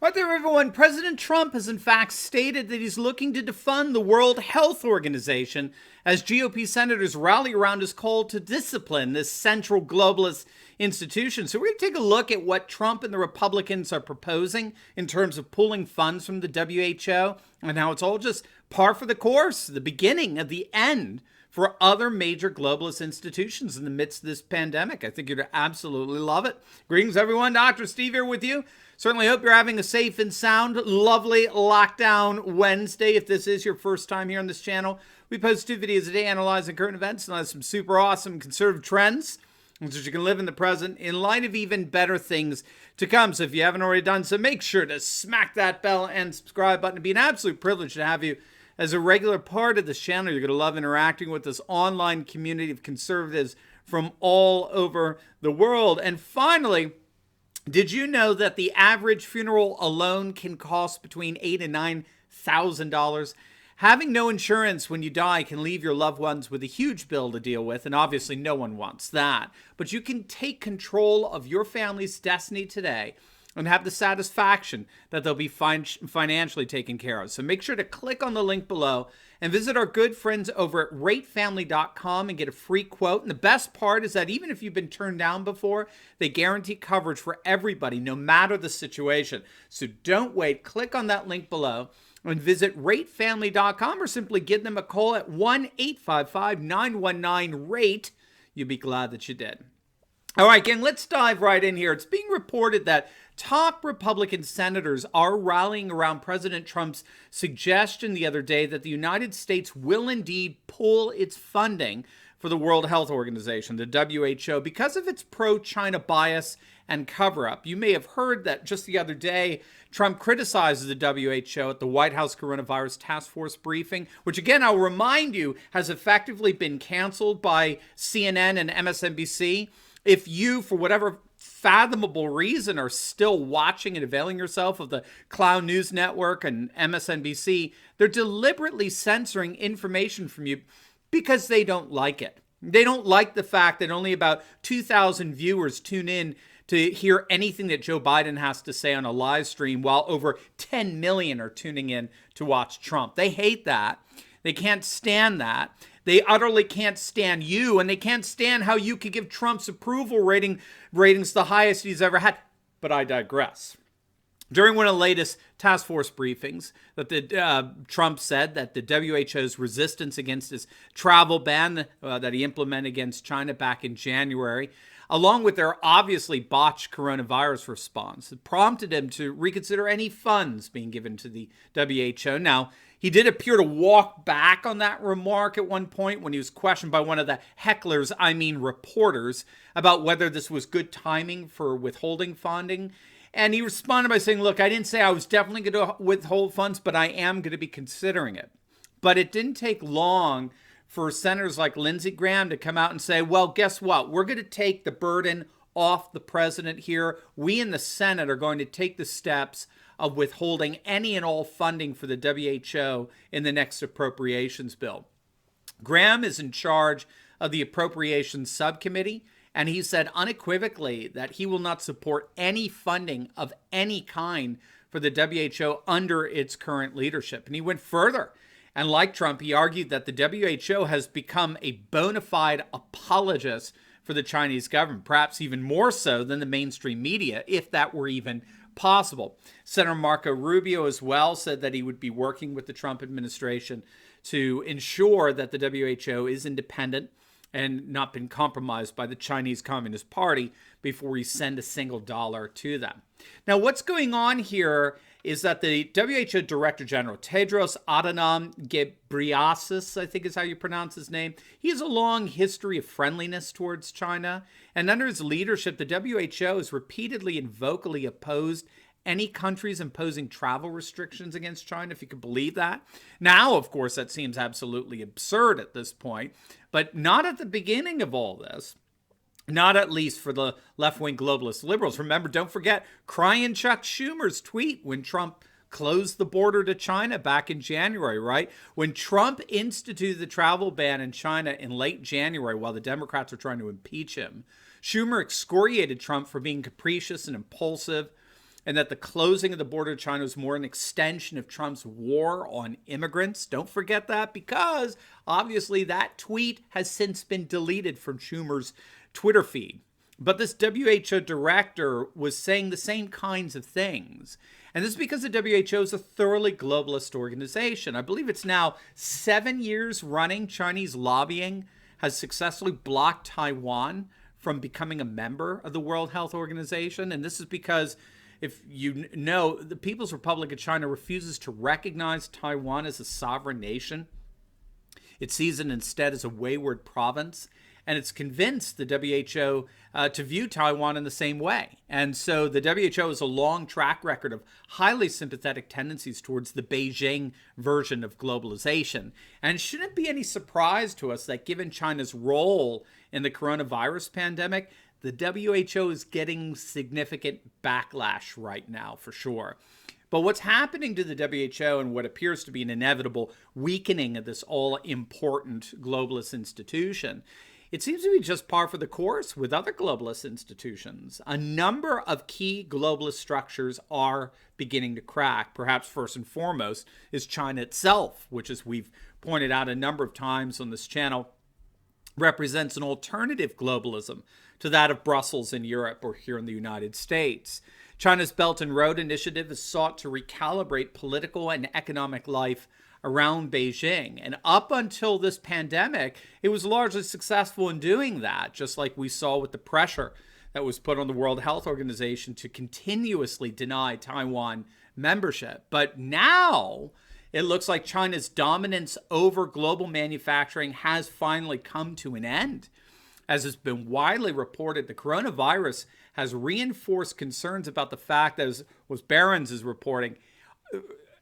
Right there, everyone. President Trump has in fact stated that he's looking to defund the World Health Organization as GOP senators rally around his call to discipline this central globalist institution. So we're going to take a look at what Trump and the Republicans are proposing in terms of pulling funds from the WHO and how it's all just par for the course, the beginning of the end for other major globalist institutions in the midst of this pandemic. I think you'd absolutely love it. Greetings, everyone. Dr. Steve here with you. Certainly hope you're having a safe and sound, lovely lockdown Wednesday. If this is your first time here on this channel, we post 2 videos a day analyzing current events and some super awesome conservative trends so that you can live in the present in light of even better things to come. So if you haven't already done so, make sure to smack that bell and subscribe button. It'd be an absolute privilege to have you as a regular part of this channel. You're going to love interacting with this online community of conservatives from all over the world. And finally, did you know that the average funeral alone can cost between $8,000 and $9,000? Having no insurance when you die can leave your loved ones with a huge bill to deal with, and obviously no one wants that. But you can take control of your family's destiny today and have the satisfaction that they'll be financially taken care of. So make sure to click on the link below and visit our good friends over at ratefamily.com and get a free quote. And the best part is that even if you've been turned down before, they guarantee coverage for everybody, no matter the situation. So don't wait. Click on that link below and visit ratefamily.com or simply give them a call at 1-855-919-RATE. You'll be glad that you did. All right, gang, let's dive right in here. It's being reported that top Republican senators are rallying around President Trump's suggestion the other day that the United States will indeed pull its funding for the World Health Organization, the WHO, because of its pro-China bias and cover-up. You may have heard that just the other day, Trump criticizes the WHO at the White House Coronavirus Task Force briefing, which again, I'll remind you, has effectively been canceled by CNN and MSNBC. If you, for whatever fathomable reason, are still watching and availing yourself of the Clown News Network and MSNBC, they're deliberately censoring information from you because they don't like it. They don't like the fact that only about 2,000 viewers tune in to hear anything that Joe Biden has to say on a live stream, while over 10 million are tuning in to watch Trump. They hate that. They can't stand that. They utterly can't stand you, and they can't stand how you could give Trump's approval ratings the highest he's ever had. But I digress. During one of the latest task force briefings, that Trump said that the WHO's resistance against his travel ban that he implemented against China back in January, along with their obviously botched coronavirus response, it prompted him to reconsider any funds being given to the WHO. Now, he did appear to walk back on that remark at one point when he was questioned by one of the hecklers, reporters, about whether this was good timing for withholding funding. And he responded by saying, look, I didn't say I was definitely going to withhold funds, but I am going to be considering it. But it didn't take long for senators like Lindsey Graham to come out and say, well, guess what? We're going to take the burden off the president here. We in the Senate are going to take the steps of withholding any and all funding for the WHO in the next appropriations bill. Graham is in charge of the Appropriations Subcommittee, and he said unequivocally that he will not support any funding of any kind for the WHO under its current leadership. And he went further. And like Trump, he argued that the WHO has become a bona fide apologist for the Chinese government, perhaps even more so than the mainstream media, if that were even possible. Senator Marco Rubio as well said that he would be working with the Trump administration to ensure that the WHO is independent and not been compromised by the Chinese Communist Party before we send a single dollar to them. Now, what's going on here is that the WHO Director General, Tedros Adhanom Ghebreyesus, I think is how you pronounce his name, he has a long history of friendliness towards China. And under his leadership, the WHO has repeatedly and vocally opposed any countries imposing travel restrictions against China, if you could believe that. Now, of course, that seems absolutely absurd at this point, but not at the beginning of all this. Not at least for the left-wing globalist liberals. Remember, don't forget crying Chuck Schumer's tweet when Trump closed the border to China back in January, right? When Trump instituted the travel ban in China in late January while the Democrats were trying to impeach him, Schumer excoriated Trump for being capricious and impulsive. and that the closing of the border to China was more an extension of Trump's war on immigrants. Don't forget that, because obviously that tweet has since been deleted from Schumer's Twitter feed. But this WHO director was saying the same kinds of things. And this is because the WHO is a thoroughly globalist organization. I believe it's now 7 years running. Chinese lobbying has successfully blocked Taiwan from becoming a member of the World Health Organization. And this is because, if you know, the People's Republic of China refuses to recognize Taiwan as a sovereign nation. It sees it instead as a wayward province. And it's convinced the WHO to view Taiwan in the same way. And so the WHO has a long track record of highly sympathetic tendencies towards the Beijing version of globalization. And it shouldn't be any surprise to us that given China's role in the coronavirus pandemic, the WHO is getting significant backlash right now, for sure. But what's happening to the WHO and what appears to be an inevitable weakening of this all-important globalist institution, it seems to be just par for the course with other globalist institutions. A number of key globalist structures are beginning to crack. Perhaps first and foremost is China itself, which, as we've pointed out a number of times on this channel, represents an alternative globalism to that of Brussels in Europe or here in the United States. China's Belt and Road Initiative has sought to recalibrate political and economic life around Beijing. And up until this pandemic, it was largely successful in doing that, just like we saw with the pressure that was put on the World Health Organization to continuously deny Taiwan membership. But now it looks like China's dominance over global manufacturing has finally come to an end. As has been widely reported, the coronavirus has reinforced concerns about the fact that, as was Barron's is reporting,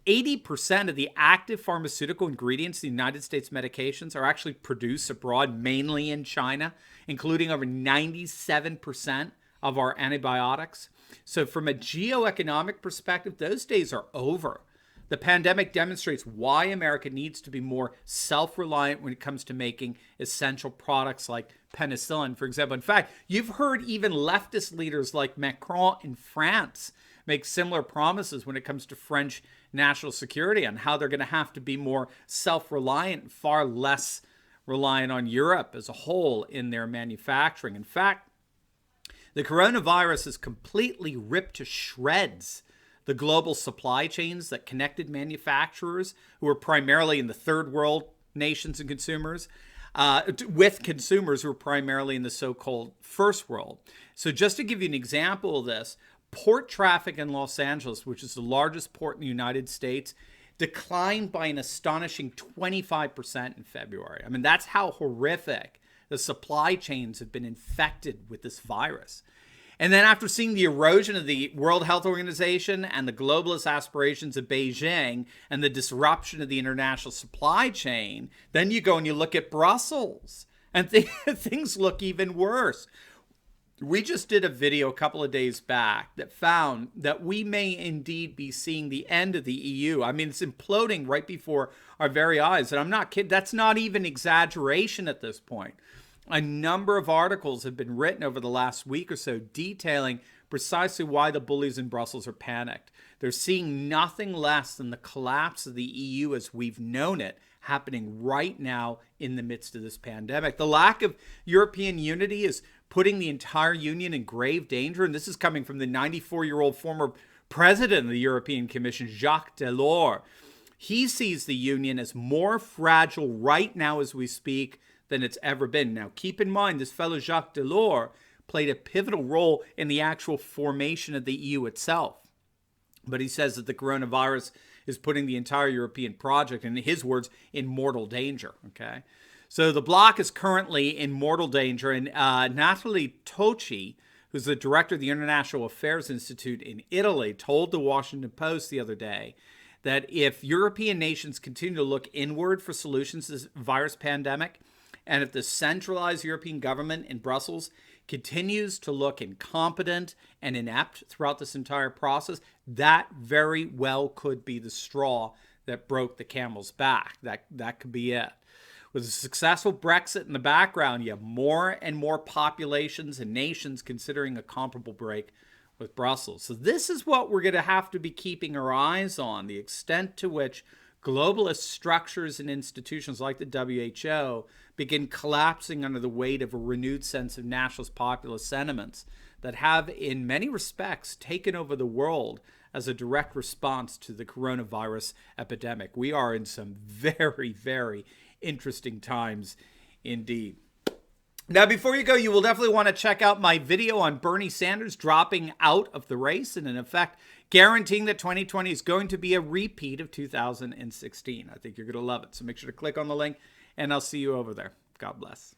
80% of the active pharmaceutical ingredients in the United States medications are actually produced abroad, mainly in China, including over 97% of our antibiotics. So from a geoeconomic perspective, those days are over. The pandemic demonstrates why America needs to be more self-reliant when it comes to making essential products like penicillin, for example. In fact, you've heard even leftist leaders like Macron in France make similar promises when it comes to French national security on how they're going to have to be more self-reliant, far less reliant on Europe as a whole in their manufacturing. In fact, the coronavirus has completely ripped to shreds the global supply chains that connected manufacturers, who were primarily in the third world nations and consumers, with consumers who are primarily in the so-called first world. So just to give you an example of this, port traffic in Los Angeles, which is the largest port in the United States, declined by an astonishing 25% in February. I mean, that's how horrific the supply chains have been infected with this virus. And then after seeing the erosion of the World Health Organization and the globalist aspirations of Beijing and the disruption of the international supply chain, then you go and you look at Brussels, and things look even worse. We just did a video a couple of days back that found that we may indeed be seeing the end of the EU. I mean, it's imploding right before our very eyes. And I'm not kidding. That's not even exaggeration at this point. A number of articles have been written over the last week or so detailing precisely why the bullies in Brussels are panicked. They're seeing nothing less than the collapse of the EU as we've known it happening right now in the midst of this pandemic. The lack of European unity is putting the entire union in grave danger. And this is coming from the 94-year-old former president of the European Commission, Jacques Delors. He sees the union as more fragile right now as we speak than it's ever been. Now, keep in mind, this fellow Jacques Delors played a pivotal role in the actual formation of the EU itself. But he says that the coronavirus is putting the entire European project, in his words, in mortal danger. Okay, so the bloc is currently in mortal danger, and Natalie Tocci, who's the director of the International Affairs Institute in Italy, told the Washington Post the other day that if European nations continue to look inward for solutions to this virus pandemic, and if the centralized European government in Brussels continues to look incompetent and inept throughout this entire process, that very well could be the straw that broke the camel's back. That could be it. With a successful Brexit in the background, you have more and more populations and nations considering a comparable break with Brussels. So this is what we're going to have to be keeping our eyes on, the extent to which globalist structures and institutions like the WHO begin collapsing under the weight of a renewed sense of nationalist populist sentiments that have, in many respects, taken over the world as a direct response to the coronavirus epidemic. We are in some very, very interesting times indeed. Now, before you go, you will definitely want to check out my video on Bernie Sanders dropping out of the race and, in effect, guaranteeing that 2020 is going to be a repeat of 2016. I think you're going to love it. So make sure to click on the link, and I'll see you over there. God bless.